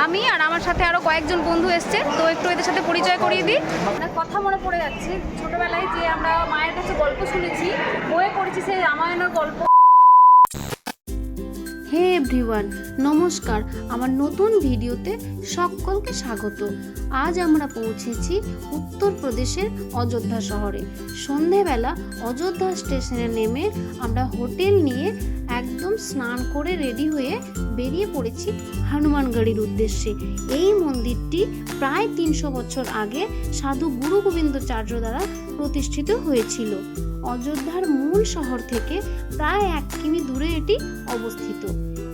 আমি আর আমার সাথে আরো কয়েকজন বন্ধু এসছে, তো একটু এদের সাথে পরিচয় করিয়ে দিই। মানে কথা মনে পড়ে যাচ্ছে ছোটবেলায় যে আমরা মায়ের কাছে গল্প শুনেছি, বইয়ে পড়েছি সেই রামায়ণের গল্প। হে এভরিওয়ান, নমস্কার। আমার নতুন ভিডিওতে সকলকে স্বাগত। আজ আমরা পৌঁছেছি উত্তরপ্রদেশের অযোধ্যা শহরে। সন্ধেবেলা অযোধ্যা স্টেশনে নেমে আমরা হোটেল নিয়ে একদম স্নান করে রেডি হয়ে বেরিয়ে পড়েছি হনুমানগড়ির উদ্দেশ্যে। এই মন্দিরটি প্রায় 300 বছর আগে সাধু গুরু গোবিন্দাচার্য দ্বারা প্রতিষ্ঠিত হয়েছিল। অযোধ্যার মূল শহর থেকে প্রায় 1 কিমি দূরে এটি অবস্থিত।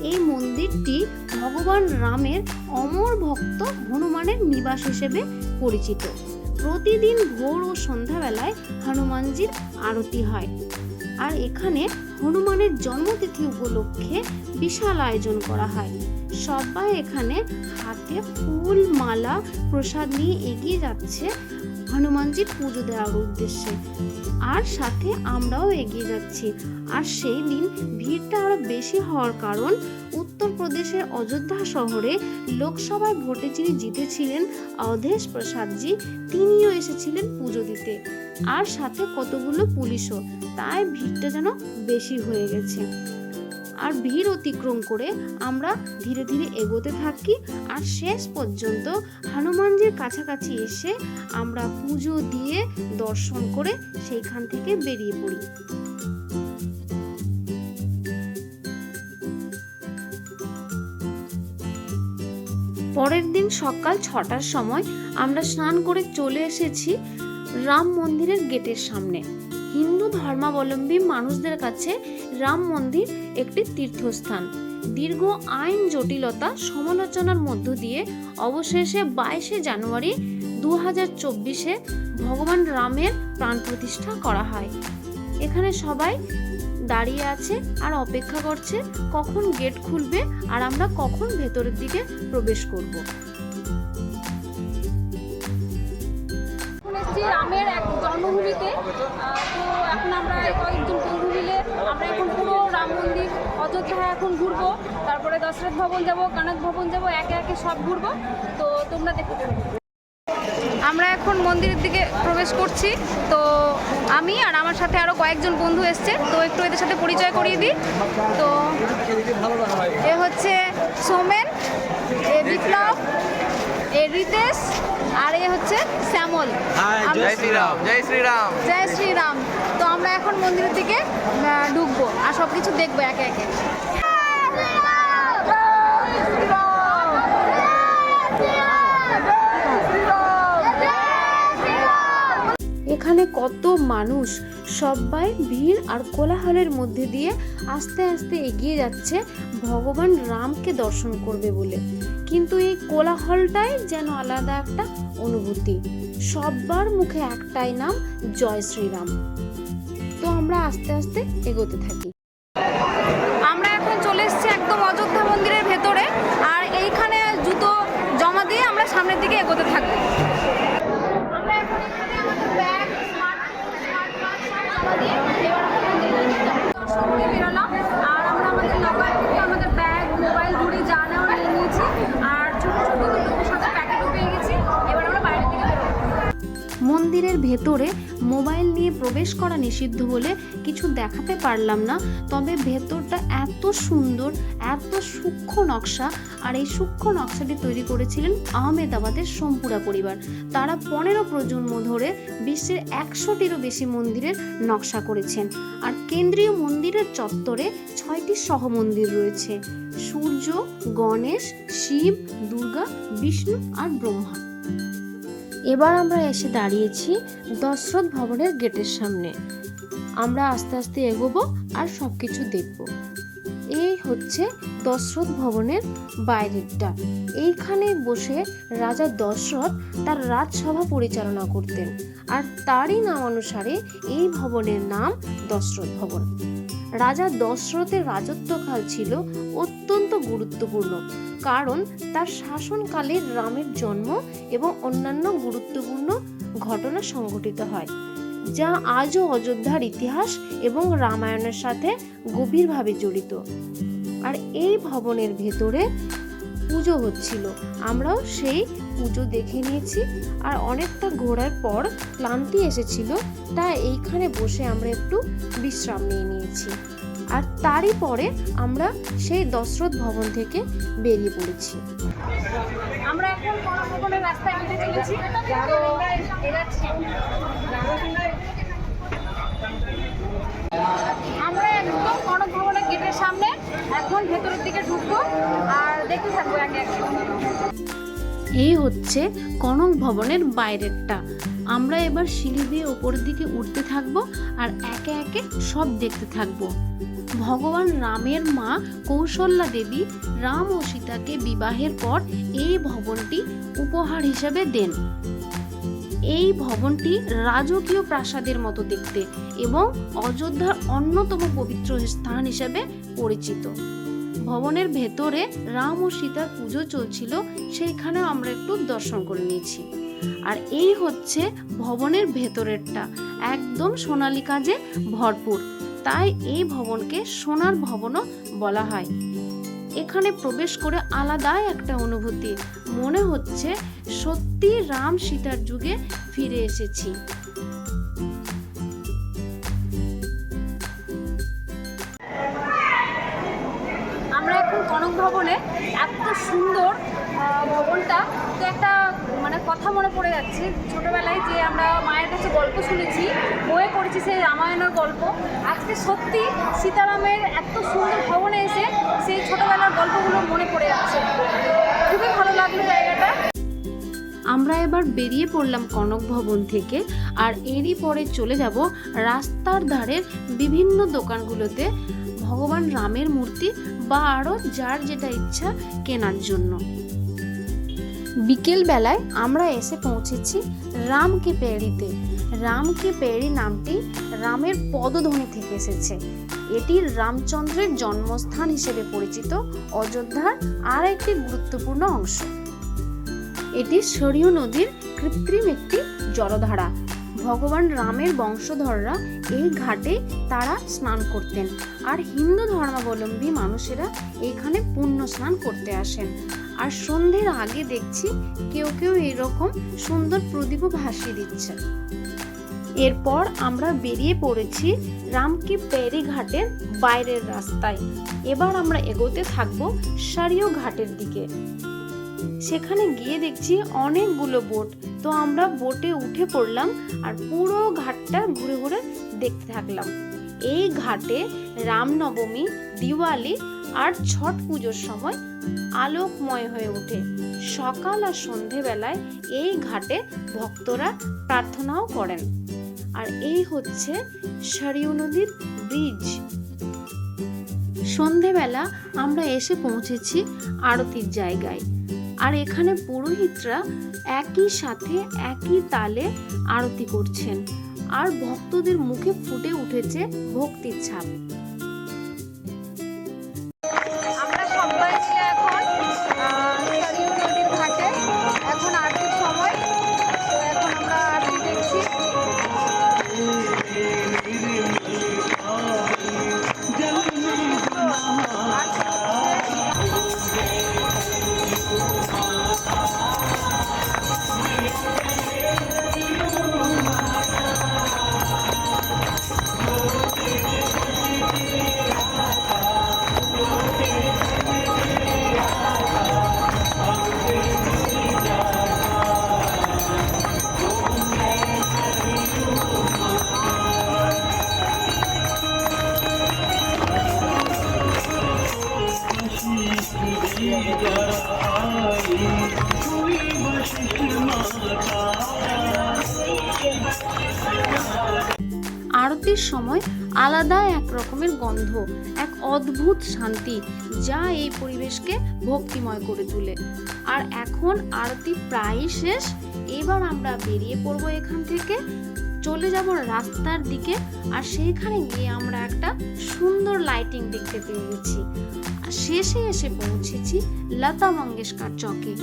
এই মন্দিরটি ভগবান রামের অমর ভক্ত হনুমানের নিবাস হিসেবে পরিচিত। প্রতিদিন ভোর ও সন্ধ্যাবেলায় হনুমানজির আরতি হয়, আর এখানে হনুমানের জন্মতিথি উপলক্ষে বিশাল আয়োজন করা হয়। সবাই এখানে হাতে ফুল, মালা, প্রসাদ নিয়ে এগিয়ে যাচ্ছে হনুমানজির পুজো দেওয়ার উদ্দেশ্যে, আর সাথে আমরাও এগিয়ে যাচ্ছি। আর সেই দিন ভিড়টা আরো বেশি হওয়ার কারণ উত্তরপ্রদেশের অযোধ্যা শহরে লোকসভায় ভোটে যিনি জিতেছিলেন অধেশ প্রসাদজি, তিনিও এসেছিলেন পুজো দিতে, আর সাথে কতগুলো পুলিশও। তাই ভিড়টা যেন বেশি হয়ে গেছে। আর ভিড় অতিক্রম করে আমরা ধীরে ধীরে এগোতে থাকি, আর শেষ পর্যন্ত হনুমানজির কাছাকাছি এসে আমরা পুজো দিয়ে দর্শন করে সেইখান থেকে বেরিয়ে পড়ি। পরের দিন সকাল 6টার সময় আমরা স্নান করে চলে এসেছি রাম মন্দিরের গেটের সামনে। হিন্দু ধর্মাবলম্বী মানুষদের কাছে রাম মন্দির একটি তীর্থস্থান। দীর্ঘ আইন জটিলতা সমালোচনার মধ্য দিয়ে অবশেষে 22শে জানুয়ারি 2024 ভগবান রামের প্রাণ প্রতিষ্ঠা করা হয়। এখানে সবাই দাঁড়িয়ে আছে আর অপেক্ষা করছে কখন গেট খুলবে আর আমরা কখন ভেতরের দিকে প্রবেশ করব। রামের এক জন্মভূমিতে তো এখন আমরা কয়েকজন বন্ধু মিলে আমরা এখন পুরো রাম মন্দির অযোধ্যায় এখন ঘুরবো, তারপরে দশরথ ভবন যাব, কনক ভবন যাব, একে একে সব ঘুরবো। তো তোমরা দেখতে থাকো। আমরা এখন মন্দিরের দিকে প্রবেশ করছি। তো আমি আর আমার সাথে আরো কয়েকজন বন্ধু এসছে, তো একটু এদের সাথে পরিচয় করিয়ে দিই। তো এ হচ্ছে সোমেন, এ বিপ্লব, এ রিতেশ, আর এ হচ্ছে শ্যামল। জয় শ্রীরাম, জয় শ্রীরাম, জয় শ্রীরাম। তো আমরা এখন মন্দিরের দিকে ঢুকবো আর সবকিছু দেখবো একে একে। এখানে কত মানুষ, সবাই ভিড় আর কোলাহলের মধ্যে দিয়ে আস্তে আস্তে এগিয়ে যাচ্ছে ভগবান রামকে দর্শন করবে বলে। কিন্তু এই কোলাহলটাই যেন আলাদা একটা অনুভূতি। সবার মুখে একটাই নাম, জয় শ্রীরাম। তো আমরা আস্তে আস্তে এগোতে থাকি। আমরা এখন চলে এসেছি একদম অযোধ্যা মন্দিরের ভেতরে, আর এইখানে জুতো জমা দিয়ে আমরা সামনের দিকে এগোতে থাকবো। আমরা এখন এখানে আমাদের ব্যাগ, স্মার্টফোন জমা দিয়ে এবার আমরা দর্শন করে বেরোলাম। আর আমরা আমাদের লকার থেকে আমাদের ব্যাগ, মোবাইল, ঘড়ি যা নেওয়া নিয়ে নিয়েছি, আর ছোট ছোট দুটো প্রসাদের প্যাকেটও পেয়ে গেছি। এবার আমরা বাইরের দিকে বেরোবো। মন্দিরের ভেতরে মোবাইল নিয়ে প্রবেশ করা নিষিদ্ধ বলে কিছু দেখাতে পারলাম না, তবে ভেতরটা এত সুন্দর, এত সূক্ষ্ম নকশা। আর এই সূক্ষ্ম নকশাটি তৈরি করেছিলেন আহমেদাবাদের সোমপুরা পরিবার। তারা 15 প্রজন্ম ধরে বিশ্বের 100টিরও বেশি মন্দিরের নকশা করেছেন। আর কেন্দ্রীয় মন্দিরের চত্বরে 6টি সহ মন্দির রয়েছে: সূর্য, গণেশ, শিব, দুর্গা, বিষ্ণু আর ব্রহ্মা। এবার আমরা এসে দাঁড়িয়েছি দশরথ ভবনের গেটের সামনে। আমরা আস্তে আস্তে এগোবো আর সবকিছু দেখব। এই হচ্ছে দশরথ ভবনের বাইরেরটা। এইখানে বসে রাজা দশরথ তার রাজসভা পরিচালনা করতেন, আর তারই নামানুসারে এই ভবনের নাম দশরথ ভবন। রাজা দশরথের রাজত্বকাল ছিল অত্যন্ত গুরুত্বপূর্ণ, কারণ তার শাসনকালে রামের জন্ম এবং অন্যান্য গুরুত্বপূর্ণ ঘটনা সংঘটিত হয়, যা আজও অযোধ্যার ইতিহাস এবং রামায়ণের সাথে গভীরভাবে জড়িত। আর এই ভবনের ভেতরে পুজো হচ্ছিল। আমরাও সেই পুজো দেখে নিয়েছি। আর অনেকটা ঘোরার পর ক্লান্তি এসেছিল, তাই এইখানে বসে আমরা একটু বিশ্রাম নিয়ে নিয়েছি। আর তারই পরে আমরা সেই দশরথ ভবন থেকে বেরিয়ে পড়েছি। আমরা এখন কনক ভবনের রাস্তায় হেঁটে চলেছি, তো এগাচ্ছি। আমরা একদম কনক ভবনের গেটের সামনে, এখন ভেতরের দিকে ঢুকবো আর দেখতে থাকবো একে একে। এই হচ্ছে কনক ভবনের বাইরেরটা। আমরা এবার সিঁড়ি দিয়ে ওপরের দিকে উঠতে থাকবো আর একে একে সব দেখতে থাকবো। ভগবান রামের মা কৌশল্যা দেবী রাম ও সীতাকে বিবাহের পর এই ভবনটি উপহার হিসেবে দেন। এই ভবনটি রাজকীয় প্রাসাদের মতো দেখতে এবং অযোধ্যার অন্যতম পবিত্র স্থান হিসেবে পরিচিত। ভবনের ভেতরে রাম ও সীতার পুজো চলছিল, সেইখানেও আমরা একটু দর্শন করে নিয়েছি। আর এই হচ্ছে ভবনের ভেতরেরটা, একদম সোনালী কাজে ভরপুর, তাই এই ভবনকে সোনার ভবনও বলা হয়। এখানে প্রবেশ করে আলাদাই একটা অনুভূতি, মনে হচ্ছে সত্যি রাম সীতার যুগে ফিরে এসেছি। আমরা এখন কনক ভবনে, এত সুন্দর ভবনটা, তো একটা মানে কথা মনে পড়ে যাচ্ছে ছোটবেলায় যে আমরা মায়ের কাছে গল্প শুনেছি, বইয়ে পড়েছি সেই রামায়ণের গল্প। আজকে সত্যি সীতারামের এত সুন্দর ভবনে এসে সেই ছোটবেলার গল্পগুলো মনে পড়ে যাচ্ছে। খুবই ভালো লাগলো জায়গাটা। আমরা এবার বেরিয়ে পড়লাম কনক ভবন থেকে, আর এরই পরে চলে যাব রাস্তার ধারের বিভিন্ন দোকানগুলোতে ভগবান রামের মূর্তি বা আরও যার যেটা ইচ্ছা কেনার জন্য। বিকেল বেলায় আমরা এসে পৌঁছেছি রাম কি পেড়িতে। রাম কি পেড়ি নামটি রামের পদধ্বনি থেকে এসেছে। এটি রামচন্দ্রের জন্মস্থান হিসেবে পরিচিত অযোধ্যার আর একটি গুরুত্বপূর্ণ অংশ। এটি সরিয়ু নদীর কৃত্রিম একটি জলধারা। ভগবান রামের বংশধররা এই ঘাটে তারা স্নান করতেন, আর হিন্দু ধর্মাবলম্বী মানুষেরা এখানে পুণ্য স্নান করতে আসেন। আর সন্ধ্যের আগে দেখছি কেউ কেউ এরকম সুন্দর প্রদীপও ভাসিয়ে দিচ্ছে। এরপর আমরা বেরিয়ে পড়েছি রাম কি পেড়ি ঘাটের বাইরের রাস্তায়। এবার আমরা এগোতে থাকবো সরিয়ু ঘাটের দিকে। সেখানে গিয়ে দেখছি অনেকগুলো বোট, তো আমরা বোটে উঠে পড়লাম আর পুরো ঘাটটা ঘুরে ঘুরে দেখতে থাকলাম। এই ঘাটে রামনবমী, দিওয়ালি আর ছট পুজোর সময় আলোকময় হয়ে ওঠে। সকাল আর সন্ধেবেলায় এই ঘাটে ভক্তরা প্রার্থনাও করেন। আর এই হচ্ছে সরিয়ু নদীর ব্রিজ। সন্ধেবেলা আমরা এসে পৌঁছেছি আরতির জায়গায়, আর এখানে পুরোহিতরা একই সাথে একই তালে আরতি করছেন, আর ভক্তদের মুখে ফুটে উঠেছে ভক্তির ছাপ। আমরা সবাই মিলে এখন সরিয়ু নদীর ঘাটে, এখন আরতির সময়, তো এখন আমরা আরতি দেখছি। আরতির সময় আলাদা এক রকমের গন্ধ, এক অদ্ভুত শান্তি, যা এই পরিবেশকে ভক্তিময় করে তোলে। আর এখন আরতি প্রায় শেষ। এবার আমরা বেরিয়ে পড়বো এখান থেকে, চলে যাব রাস্তার দিকে। আর সেইখানে গিয়ে আমরা একটা সুন্দর লাইটিং দেখতে পেয়ে গেছি। শেষে এসে পৌঁছেছি লতা মঙ্গেশকর চকে।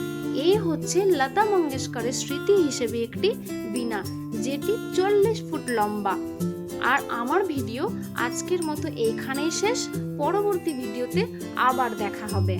এই হচ্ছে লতা মঙ্গেশকরের স্মৃতি হিসেবে একটি বীণা, যেটি 40 ফুট লম্বা। আর আমার ভিডিও আজকের মতো এইখানেই শেষ। পরবর্তী ভিডিওতে আবার দেখা হবে।